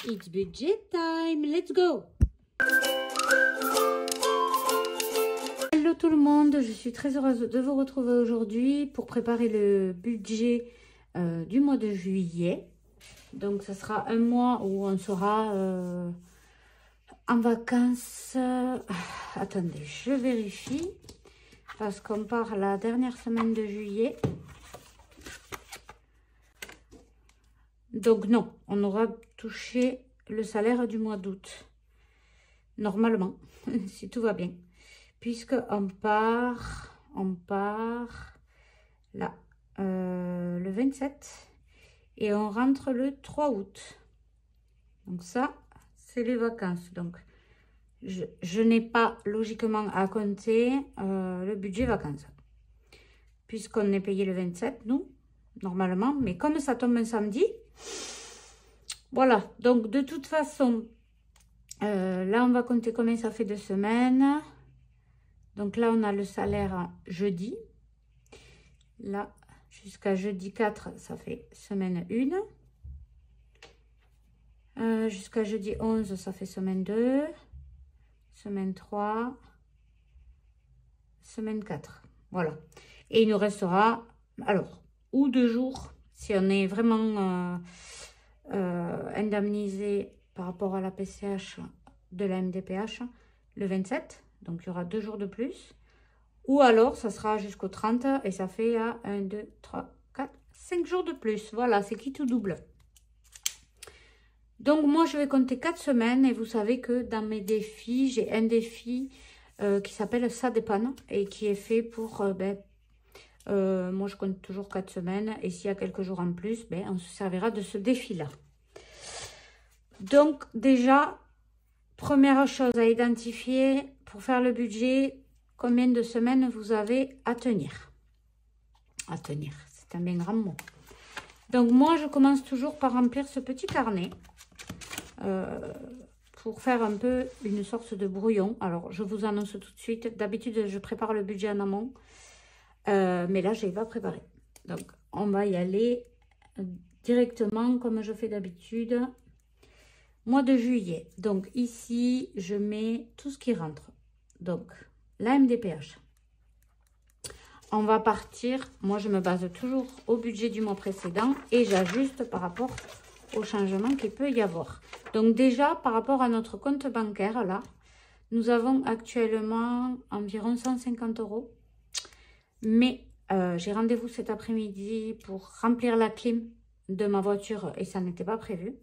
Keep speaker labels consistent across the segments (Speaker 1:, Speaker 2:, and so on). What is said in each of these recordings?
Speaker 1: It's budget time, let's go! Hello tout le monde, je suis très heureuse de vous retrouver aujourd'hui pour préparer le budget du mois de juillet. Donc ça sera un mois où on sera en vacances. Attendez, je vérifie parce qu'on part la dernière semaine de juillet. Donc non, on aura touché le salaire du mois d'août. Normalement, si tout va bien. Puisque on part là, le 27 et on rentre le 3 août. Donc ça, c'est les vacances. Donc, je n'ai pas logiquement à compter le budget vacances. Puisqu'on est payé le 27, nous, normalement. Mais comme ça tombe un samedi, voilà. Donc, de toute façon, là, on va compter combien ça fait de semaines. Donc là, on a le salaire jeudi. Là, jusqu'à jeudi 4, ça fait semaine 1. Jusqu'à jeudi 11, ça fait semaine 2. Semaine 3. Semaine 4. Voilà. Et il nous restera, alors, ou 2 jours, si on est vraiment indemnisé par rapport à la PCH de la MDPH, le 27. Donc, il y aura 2 jours de plus. Ou alors, ça sera jusqu'au 30 et ça fait 1, 2, 3, 4, 5 jours de plus. Voilà, c'est qui tout double. Donc, moi, je vais compter 4 semaines. Et vous savez que dans mes défis, j'ai un défi qui s'appelle Ça dépanne et qui est fait pour... moi, je compte toujours 4 semaines. Et s'il y a quelques jours en plus, on se servira de ce défi-là. Donc, déjà, première chose à identifier pour faire le budget, combien de semaines vous avez à tenir. À tenir, c'est un bien grand mot. Donc, moi, je commence toujours par remplir ce petit carnet pour faire un peu une sorte de brouillon. Alors, je vous annonce tout de suite. D'habitude, je prépare le budget en amont. Mais là, je n'ai pas préparé. Donc, on va y aller directement comme je fais d'habitude. Mois de juillet. Donc, ici, je mets tout ce qui rentre. Donc, la MDPH. On va partir. Moi, je me base toujours au budget du mois précédent et j'ajuste par rapport au changement qu'il peut y avoir. Donc, déjà, par rapport à notre compte bancaire, là, nous avons actuellement environ 150 €. Mais j'ai rendez-vous cet après-midi pour remplir la clim de ma voiture et ça n'était pas prévu.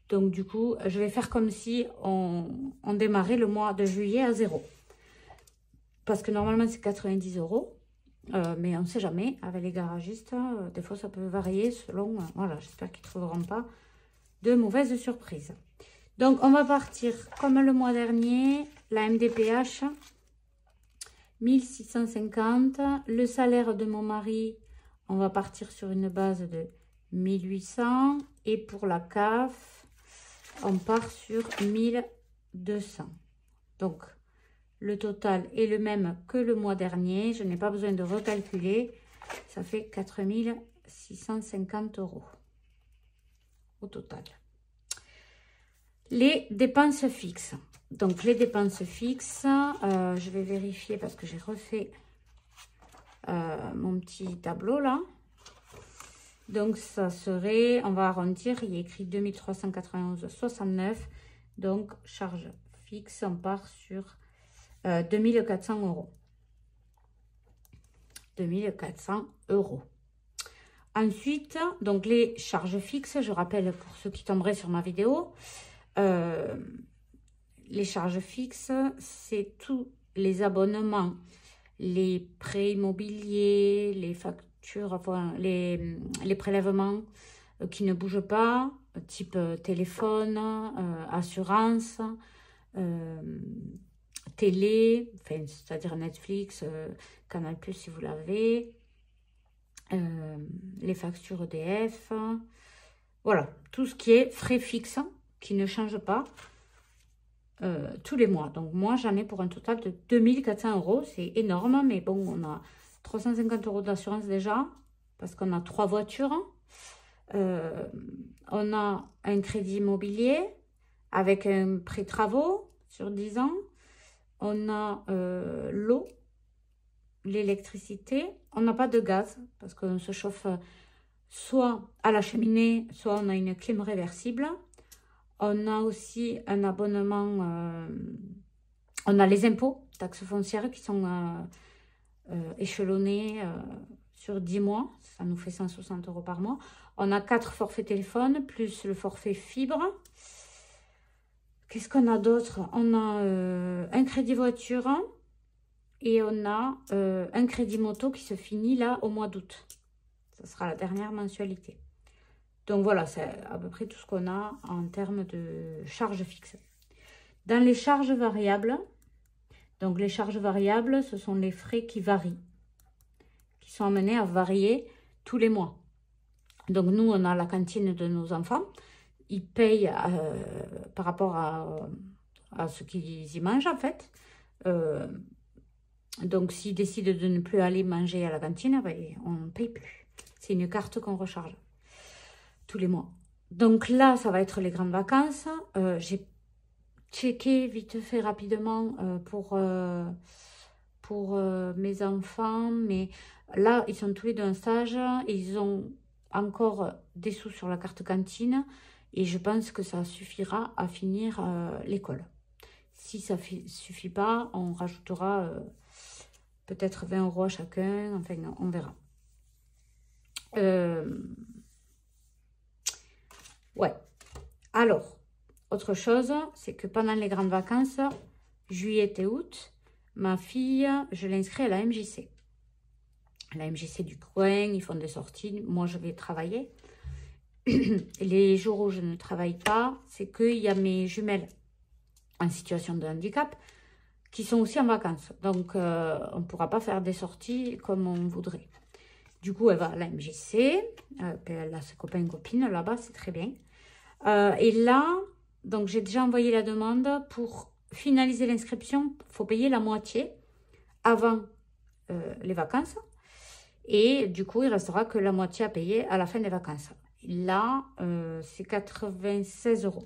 Speaker 1: Donc, du coup, je vais faire comme si on démarrait le mois de juillet à 0. Parce que normalement, c'est 90 €. Mais on ne sait jamais. Avec les garagistes, des fois, ça peut varier selon... voilà, j'espère qu'ils ne trouveront pas de mauvaises surprises. Donc, on va partir comme le mois dernier. La MDPH, 1650. Le salaire de mon mari, on va partir sur une base de 1800. Et pour la CAF, on part sur 1200. Donc, le total est le même que le mois dernier. Je n'ai pas besoin de recalculer. Ça fait 4650 € au total. Les dépenses fixes. Donc, les dépenses fixes, je vais vérifier parce que j'ai refait mon petit tableau là. Donc, ça serait, on va arrondir, il y a écrit 2391,69. Donc, charge fixe, on part sur 2400 €. 2400 €. Ensuite, donc les charges fixes, je rappelle pour ceux qui tomberaient sur ma vidéo, les charges fixes, c'est tous les abonnements, les prêts immobiliers, les factures, enfin les prélèvements qui ne bougent pas, type téléphone, assurance, télé, enfin, c'est-à-dire Netflix, Canal+, si vous l'avez, les factures EDF, voilà, tout ce qui est frais fixes qui ne change pas tous les mois. Donc, moi, j'en ai pour un total de 2400 €. C'est énorme, mais bon, on a 350 € d'assurance déjà, parce qu'on a 3 voitures. on a un crédit immobilier avec un prêt travaux sur 10 ans. On a l'eau, l'électricité. On n'a pas de gaz parce qu'on se chauffe soit à la cheminée, soit on a une clim réversible. On a aussi un abonnement, on a les impôts, taxes foncières qui sont échelonnés sur 10 mois. Ça nous fait 160 € par mois. On a 4 forfaits téléphone plus le forfait fibre. Qu'est-ce qu'on a d'autre? On a un crédit voiture et on a un crédit moto qui se finit là au mois d'août. Ça sera la dernière mensualité. Donc voilà, c'est à peu près tout ce qu'on a en termes de charges fixes. Dans les charges variables, donc les charges variables, ce sont les frais qui varient, qui sont amenés à varier tous les mois. Donc nous, on a la cantine de nos enfants. Ils payent par rapport à ce qu'ils y mangent en fait. Donc s'ils décident de ne plus aller manger à la cantine, ben, on ne paye plus. C'est une carte qu'on recharge tous les mois. Donc là, ça va être les grandes vacances. J'ai checké vite fait rapidement pour mes enfants. Mais là, ils sont tous les deux en stage. Ils ont encore des sous sur la carte cantine. Et je pense que ça suffira à finir l'école. Si ça ne suffit pas, on rajoutera peut-être 20 € à chacun. Enfin, on verra. Ouais. Alors, autre chose, c'est que pendant les grandes vacances, juillet et août, ma fille, je l'inscris à la MJC. La MJC du coin, ils font des sorties. Moi, je vais travailler. Les jours où je ne travaille pas, c'est qu'il y a mes jumelles en situation de handicap qui sont aussi en vacances. Donc, on ne pourra pas faire des sorties comme on voudrait. Du coup, elle va à la MJC. Elle a ses copains et copines là-bas, c'est très bien. Et là, donc j'ai déjà envoyé la demande pour finaliser l'inscription. Il faut payer la moitié avant les vacances. Et du coup, il ne restera que la moitié à payer à la fin des vacances. Là, c'est 96 €.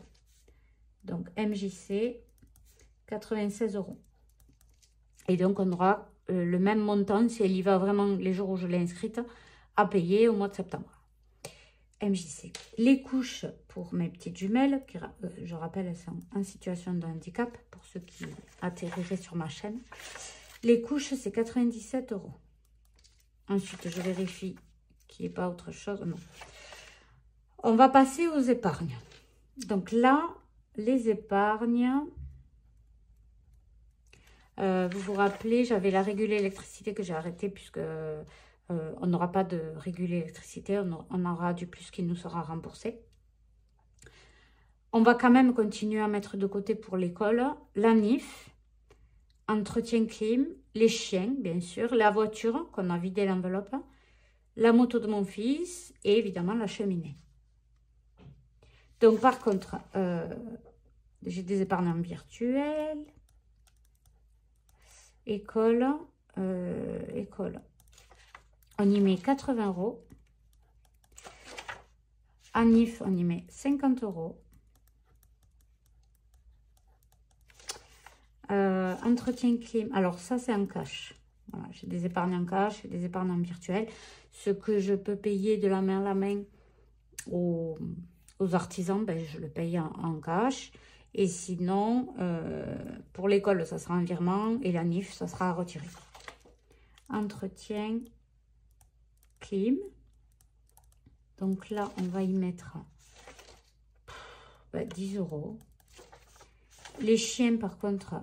Speaker 1: Donc, MJC, 96 €. Et donc, on aura le même montant, si elle y va vraiment les jours où je l'ai inscrite, à payer au mois de septembre. MJC. Les couches pour mes petites jumelles, qui, je rappelle, elles sont en situation de handicap, pour ceux qui atterriraient sur ma chaîne. Les couches, c'est 97 €. Ensuite, je vérifie qu'il n'y ait pas autre chose. Non. On va passer aux épargnes. Donc là, les épargnes... vous vous rappelez, j'avais la régulée électricité que j'ai arrêtée puisque on n'aura pas de régulée électricité, on aura du plus qui nous sera remboursé. On va quand même continuer à mettre de côté pour l'école la NIF, entretien clim, les chiens bien sûr, la voiture qu'on a vidé l'enveloppe, la moto de mon fils et évidemment la cheminée. Donc par contre, j'ai des épargnants virtuels. École, école. On y met 80 €. En NIF, on y met 50 €. Entretien clim. Alors ça, c'est en cash. Voilà, j'ai des épargnes en cash, des épargnes en virtuel. Ce que je peux payer de la main à la main aux artisans, ben, je le paye en cash. Et sinon, pour l'école, ça sera un virement. Et la NIF, ça sera à retirer. Entretien clim. Donc là, on va y mettre 10 €. Les chiens, par contre,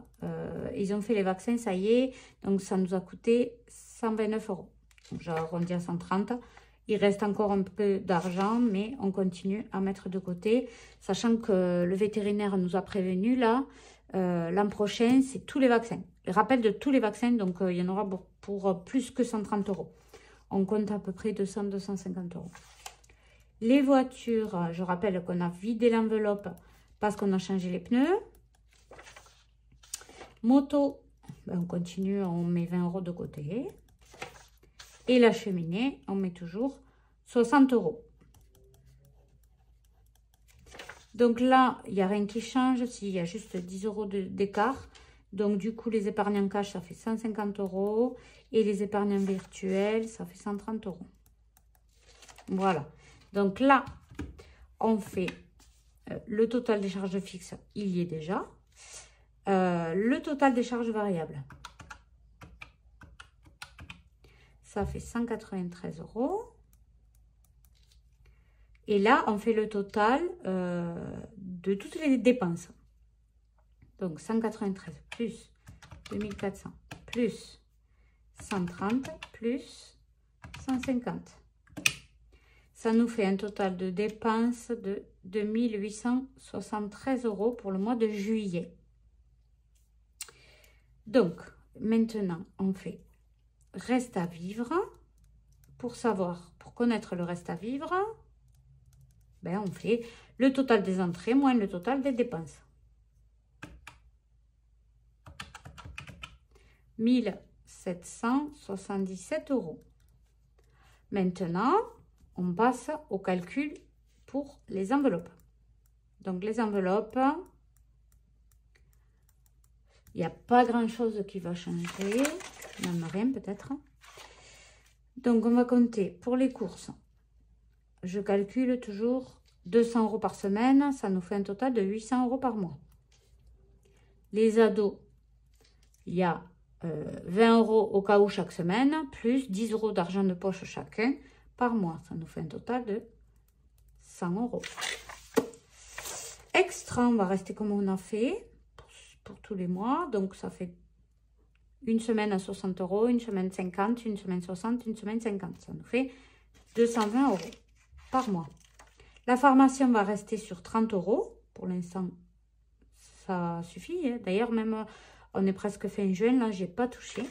Speaker 1: ils ont fait les vaccins, ça y est. Donc, ça nous a coûté 129 €. Donc, j'ai arrondi à 130 €. Il reste encore un peu d'argent, mais on continue à mettre de côté. Sachant que le vétérinaire nous a prévenu, là, l'an prochain, c'est tous les vaccins. Le rappel de tous les vaccins, donc il y en aura pour plus que 130 €. On compte à peu près 200-250 €. Les voitures, je rappelle qu'on a vidé l'enveloppe parce qu'on a changé les pneus. Moto, ben on continue, on met 20 € de côté. Et la cheminée, on met toujours 60 €. Donc là, il n'y a rien qui change. S'il y a juste 10 € d'écart. Donc du coup, les épargnants en cash, ça fait 150 €. Et les épargnants virtuels, ça fait 130 €. Voilà. Donc là, on fait le total des charges fixes. Il y est déjà. Le total des charges variables. Ça fait 193 €. Et là, on fait le total de toutes les dépenses. Donc, 193 plus 2400 plus 130 plus 150. Ça nous fait un total de dépenses de 2873 € pour le mois de juillet. Donc, maintenant, on fait reste à vivre. Pour savoir, pour connaître le reste à vivre, ben, on fait le total des entrées moins le total des dépenses. 1777 €. Maintenant, on passe au calcul pour les enveloppes. Donc, les enveloppes, il n'y a pas grand-chose qui va changer. Même rien peut-être. Donc, on va compter pour les courses. Je calcule toujours 200 € par semaine. Ça nous fait un total de 800 € par mois. Les ados, il y a 20 € au cas où chaque semaine, plus 10 € d'argent de poche chacun par mois. Ça nous fait un total de 100 €. Extra, on va rester comme on a fait pour tous les mois. Donc, ça fait une semaine à 60 €, une semaine 50, une semaine 60, une semaine 50. Ça nous fait 220 € par mois. La formation va rester sur 30 €. Pour l'instant, ça suffit. Hein. D'ailleurs, même, on est presque fin juin. Là, je n'ai pas touché.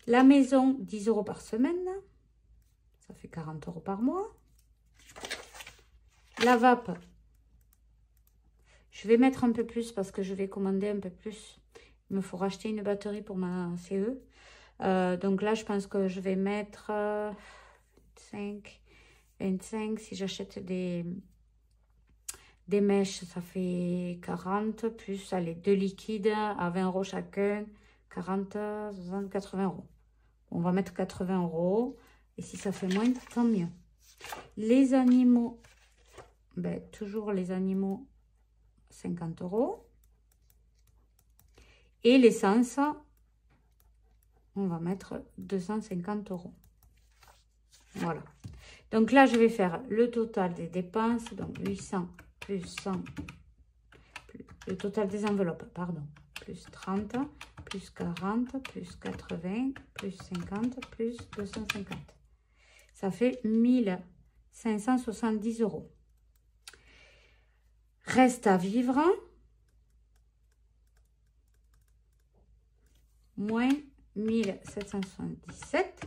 Speaker 1: La maison, 10 € par semaine. Ça fait 40 € par mois. La vape, je vais mettre un peu plus parce que je vais commander un peu plus. Il me faut racheter une batterie pour ma CE. Donc là, je pense que je vais mettre 25. Si j'achète des mèches, ça fait 40. Plus, allez, 2 liquides à 20 € chacun. 40, 60, 80 €. On va mettre 80 €. Et si ça fait moins, tant mieux. Les animaux, ben, toujours les animaux, 50 €. Et l'essence, on va mettre 250 €. Voilà. Donc là, je vais faire le total des dépenses. Donc 800 plus 100, le total des enveloppes, pardon. Plus 30, plus 40, plus 80, plus 50, plus 250. Ça fait 1570 €. Reste à vivre. Moins 1777,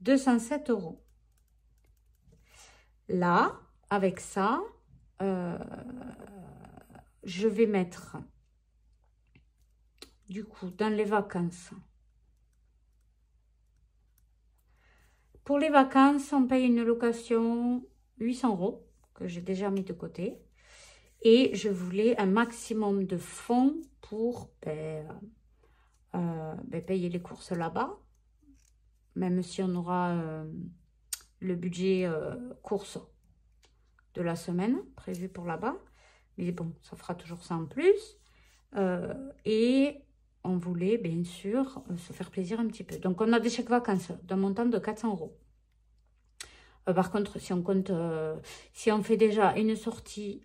Speaker 1: 207 €. Là, avec ça, je vais mettre, du coup, dans les vacances. Pour les vacances, on paye une location 800 € que j'ai déjà mis de côté. Et je voulais un maximum de fonds pour payer les courses là-bas. Même si on aura le budget course de la semaine prévu pour là-bas. Mais bon, ça fera toujours ça en plus. Et on voulait bien sûr se faire plaisir un petit peu. Donc on a des chèques vacances d'un montant de 400 €. Par contre, si on compte, si on fait déjà une sortie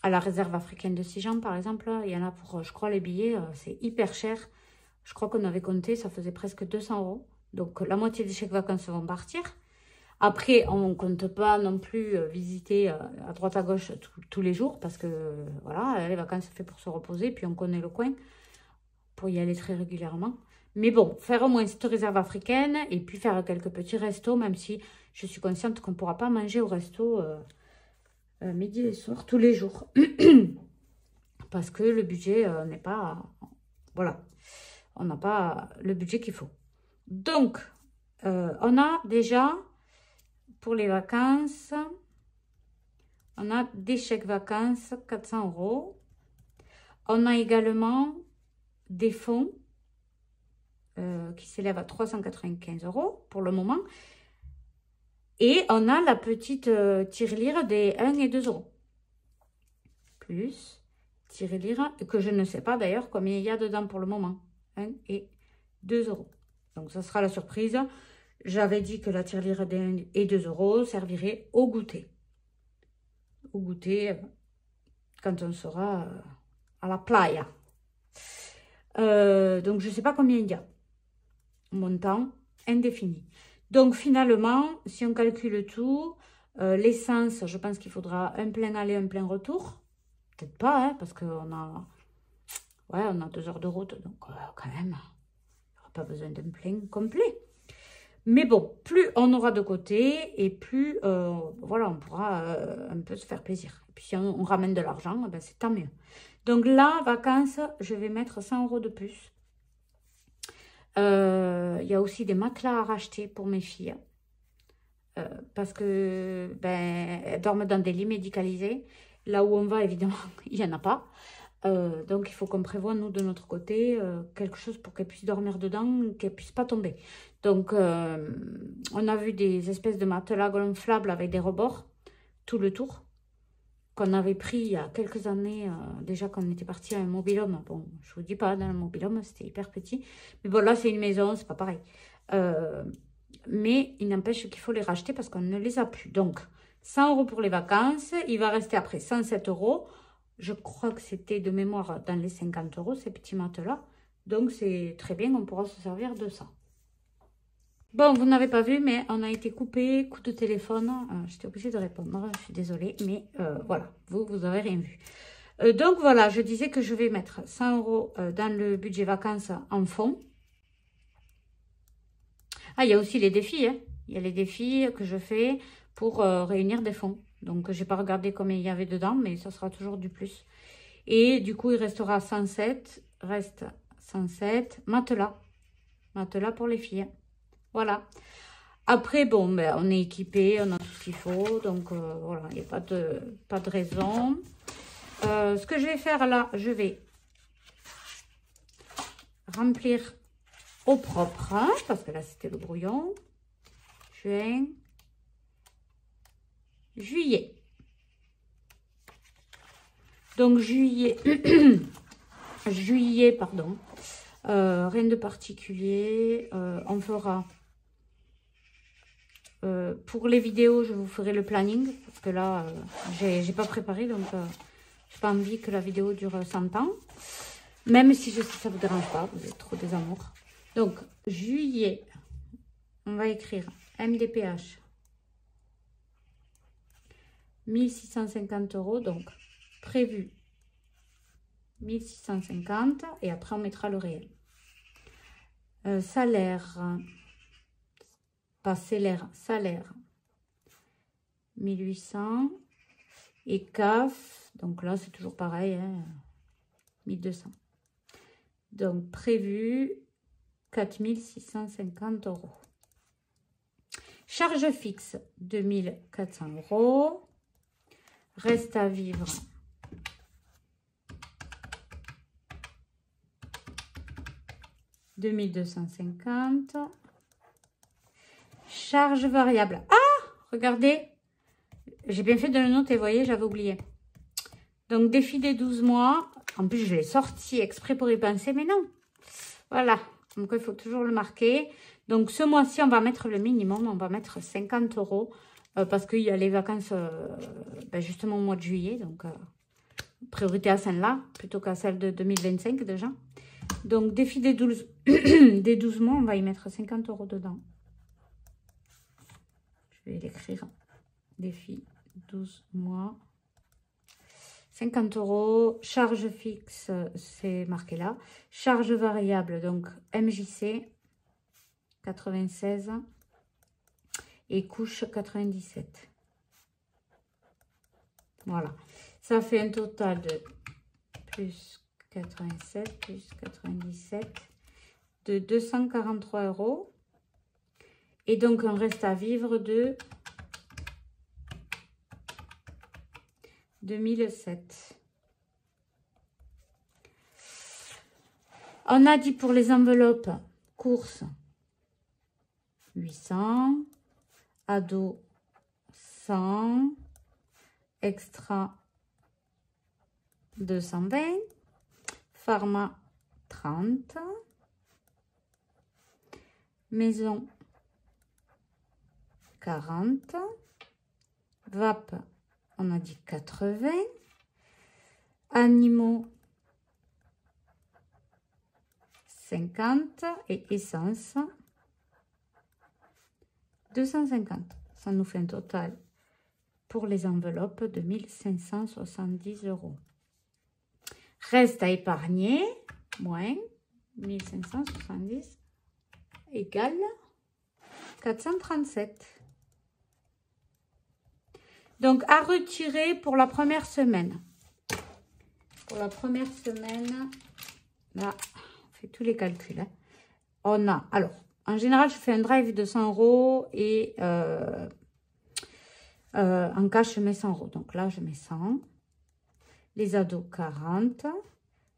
Speaker 1: à la réserve africaine de Sijan, par exemple, il y en a pour, je crois, les billets, c'est hyper cher. Je crois qu'on avait compté, ça faisait presque 200 €. Donc la moitié des chèques vacances vont partir. Après, on ne compte pas non plus visiter à droite à gauche tous les jours parce que voilà, les vacances, c'est fait pour se reposer. Puis on connaît le coin pour y aller très régulièrement. Mais bon, faire au moins cette réserve africaine et puis faire quelques petits restos, même si je suis consciente qu'on ne pourra pas manger au resto midi et soir tous les jours. Parce que le budget n'est pas... Voilà, on n'a pas le budget qu'il faut. Donc, on a déjà... Pour les vacances, On a des chèques vacances, 400 €. On a également des fonds qui s'élèvent à 395 € pour le moment. Et on a la petite tirelire des 1 et 2 €. Plus tirelire, que je ne sais pas d'ailleurs combien il y a dedans pour le moment. 1 et 2 €. Donc, ça sera la surprise. J'avais dit que la tirelire des 1 et 2 € servirait au goûter. Au goûter, quand on sera à la playa. Donc, je ne sais pas combien il y a. Montant indéfini. Donc, finalement, si on calcule tout, l'essence, je pense qu'il faudra un plein aller, un plein retour. Peut-être pas, hein, parce qu'on a, ouais, on a 2 heures de route. Donc, quand même, il n'y aura pas besoin d'un plein complet. Mais bon, plus on aura de côté et plus, voilà, on pourra un peu se faire plaisir. Et puis, si on ramène de l'argent, ben, c'est tant mieux. Donc là, vacances, je vais mettre 100 € de plus. Il y a aussi des matelas à racheter pour mes filles. Parce que ben, elles dorment dans des lits médicalisés. Là où on va, évidemment, il n'y en a pas. Donc, il faut qu'on prévoie, nous, de notre côté, quelque chose pour qu'elles puissent dormir dedans, qu'elles ne puissent pas tomber. Donc, on a vu des espèces de matelas gonflables avec des rebords, tout le tour, qu'on avait pris il y a quelques années, déjà qu'on était parti à un mobil-home. Bon, je ne vous dis pas, dans le mobil-home, c'était hyper petit. Mais bon, là, c'est une maison, c'est pas pareil. Mais il n'empêche qu'il faut les racheter parce qu'on ne les a plus. Donc, 100 € pour les vacances. Il va rester après 107 €. Je crois que c'était de mémoire dans les 50 €, ces petits matelas. Donc, c'est très bien, on pourra se servir de ça. Bon, vous n'avez pas vu, mais on a été coupé, coup de téléphone. J'étais obligée de répondre, je suis désolée. Mais voilà, vous n'avez rien vu. Donc, voilà, je disais que je vais mettre 100 € dans le budget vacances en fond. Ah, il y a aussi les défis. Hein. Il y a les défis que je fais pour réunir des fonds. Donc, je n'ai pas regardé combien il y avait dedans, mais ça sera toujours du plus. Et du coup, il restera 107. Reste 107. Matelas. Matelas pour les filles. Voilà. Après, bon, ben, on est équipé, on a tout ce qu'il faut. Donc, voilà, il n'y a pas de raison. Ce que je vais faire là, je vais remplir au propre, hein, parce que là, c'était le brouillon. Juin. Juillet. Donc, juillet, juillet, pardon. Rien de particulier. On fera... pour les vidéos, je vous ferai le planning. Parce que là, j'ai pas préparé. Donc, j'ai pas envie que la vidéo dure 100 ans. Même si je sais que ça vous dérange pas. Vous êtes trop des amours. Donc, juillet. On va écrire MDPH. 1650 €. Donc, prévu 1650. Et après, on mettra le réel. Salaire. Pas salaire, salaire. 1800. Et CAF. Donc là, c'est toujours pareil. Hein, 1200. Donc, prévu 4650 €. Charge fixe, 2400 €. Reste à vivre, 2250. Charge variable. Ah, regardez. J'ai bien fait de le noter, vous voyez, j'avais oublié. Donc, défi des 12 mois. En plus, je l'ai sorti exprès pour y penser, mais non. Voilà. Donc, il faut toujours le marquer. Donc, ce mois-ci, on va mettre le minimum. On va mettre 50 € parce qu'il y a les vacances ben justement au mois de juillet. Donc, priorité à celle-là plutôt qu'à celle de 2025 déjà. Donc, défi des 12, des 12 mois, on va y mettre 50 € dedans. Je vais l'écrire. Défi 12 mois. 50 €. Charge fixe, c'est marqué là. Charge variable, donc MJC 96 et couche 97. Voilà. Ça fait un total de plus 87, plus 97, de 243 €. Et donc, on reste à vivre de 2007. On a dit pour les enveloppes courses 800, ado 100, extra 220, pharma 30, maison 40, vape on a dit 80, animaux 50 et essence 250. Ça nous fait un total pour les enveloppes de 1570 €. Reste à épargner, moins 1570 égale 437. Donc, à retirer pour la première semaine. Pour la première semaine, là, on fait tous les calculs. Hein. On a, alors, en général, je fais un drive de 100 € et en cash, je mets 100 €. Donc là, je mets 100. Les ados, 40.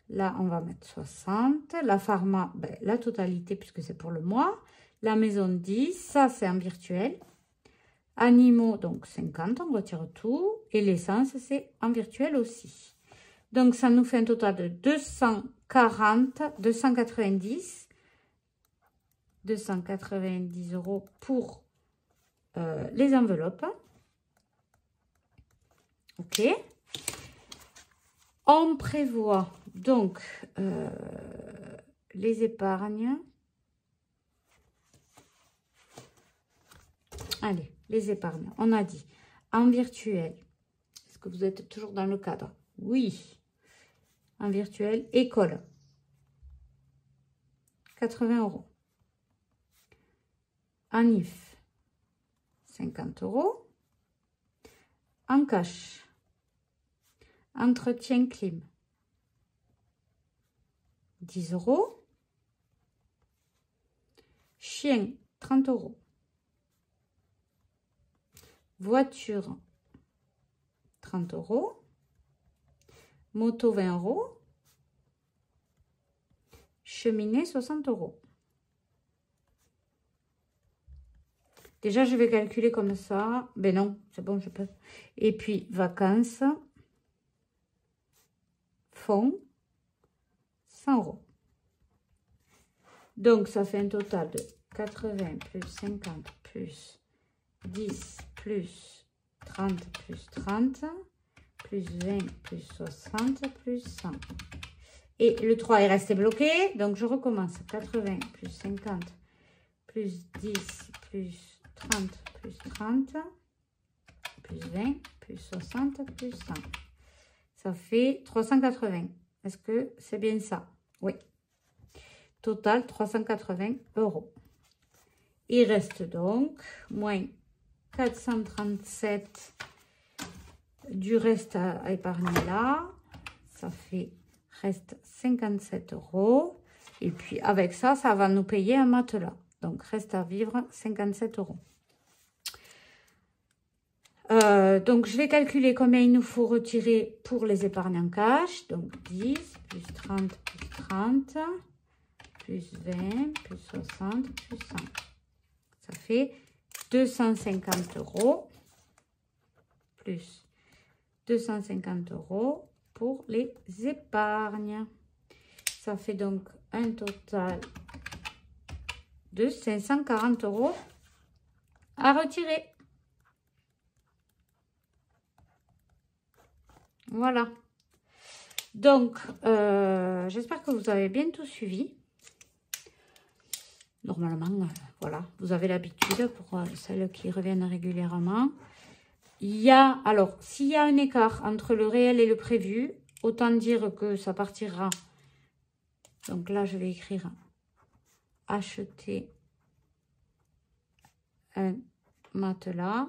Speaker 1: Là, on va mettre 60. La pharma, ben, la totalité, puisque c'est pour le mois. La maison, 10. Ça, c'est en virtuel. Animaux, donc 50. On retire tout. Et l'essence, c'est en virtuel aussi. Donc, ça nous fait un total de 240, 290. 290 € pour les enveloppes. OK. On prévoit donc les épargnes. Allez, les épargnes. On a dit en virtuel. Est-ce que vous êtes toujours dans le cadre? Oui. En virtuel, école. 80 €. En IF, 50 €. En cash, entretien clim, 10 €. Chien, 30 €. Voiture, 30 €. Moto, 20 €. Cheminée, 60 €. Déjà, je vais calculer comme ça. Ben non, c'est bon, je peux. Et puis, vacances, fonds, 100 €. Donc, ça fait un total de 80 plus 50 plus 10 plus 30 plus 30 plus 20 plus 60 plus 100. Et le 3 est resté bloqué. Donc, je recommence. 80 plus 50 plus 10 plus 30 plus 30, plus 20, plus 60, plus 100. Ça fait 380. Est-ce que c'est bien ça? Oui. Total, 380 €. Il reste donc moins 437 du reste à épargner là. Ça fait, reste 57 €. Et puis, avec ça, ça va nous payer un matelas. Donc, reste à vivre 57 €. Donc, je vais calculer combien il nous faut retirer pour les épargnes en cash. Donc, 10 plus 30 plus 30 plus 20 plus 60 plus 100. Ça fait 250 € plus 250 € pour les épargnes. Ça fait donc un total de 540 € à retirer. Voilà. Donc, j'espère que vous avez bien tout suivi. Normalement, voilà, vous avez l'habitude pour celles qui reviennent régulièrement. Il y a, alors, s'il y a un écart entre le réel et le prévu, autant dire que ça partira. Donc là, je vais écrire acheter un matelas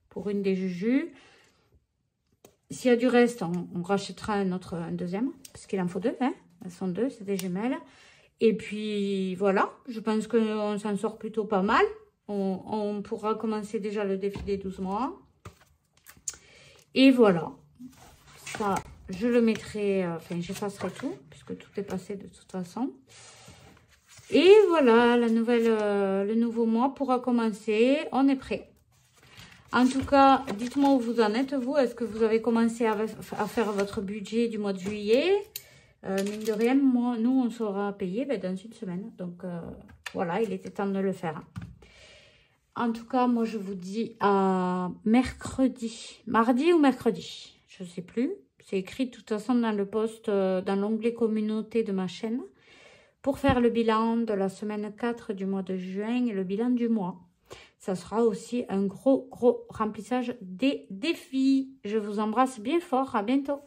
Speaker 1: pour une des Juju. S'il y a du reste, on rachètera un deuxième, parce qu'il en faut deux, hein. Elles sont deux, c'est des jumelles. Et puis voilà, je pense qu'on s'en sort plutôt pas mal. On pourra commencer déjà le défilé 12 mois. Et voilà. Ça, je le mettrai, enfin, j'effacerai tout, puisque tout est passé de toute façon. Et voilà, le nouveau mois pourra commencer. On est prêt. En tout cas, dites-moi où vous en êtes, vous. Est-ce que vous avez commencé à faire votre budget du mois de juillet? Mine de rien, moi, nous, on sera payé dans une semaine. Donc, voilà, il était temps de le faire. En tout cas, moi, je vous dis à mercredi. Mardi ou mercredi? Je ne sais plus. C'est écrit de toute façon dans le post, dans l'onglet communauté de ma chaîne, pour faire le bilan de la semaine 4 du mois de juin et le bilan du mois. Ça sera aussi un gros remplissage des défis. Je vous embrasse bien fort. À bientôt.